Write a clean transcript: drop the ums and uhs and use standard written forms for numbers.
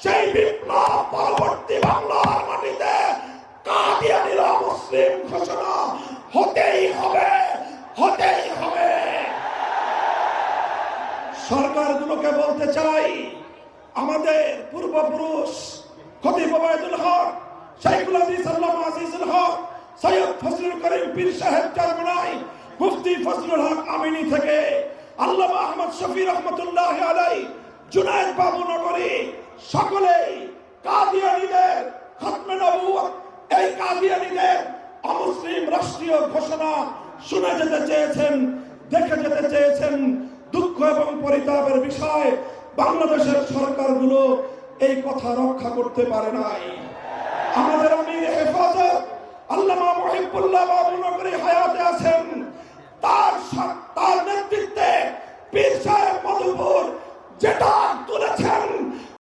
সেই বিপ্লব পরবর্তী বাংলার মাটিতে কাদিয়ানীরা মুসলিম ঘোষণা হতেই হবে, হতেই হবে। সরকারগুলোকে বলতে চাই, আমাদের পূর্বপুরুষ খতিব ওবায়দুল হক, শাইখুল হাদিস আল্লামা আজিজুল হক, সৈয়দ ফজলুল করিম পীর সাহেব চরমনাই, মুফতি ফজলুল হক আমিনী থেকে আল্লামা আহমদ শফি রহমতুল্লাহ আলাই, জুনায়েদ বাবু নগরী, সকলেই কাদিয়ানীদের খতমে নবুয়ত, এই কাদিয়ানীদের অমুসলিম রাষ্ট্রীয় ঘোষণা শুনে যেতে চেয়েছেন, দেখে যেতে চেয়েছেন। দুঃখ এবং পরিতাপের বিষয়, বাংলাদেশের সরকারগুলো এই কথা রক্ষা করতে পারে নাই। আমাদের আমির হেফাজত আল্লামা মুহিবুল্লাহ বাবু নগরী হায়াতে আছেন, তার নেতৃত্বে পীর সাহেব মধুপুর যেটা তুলেছেন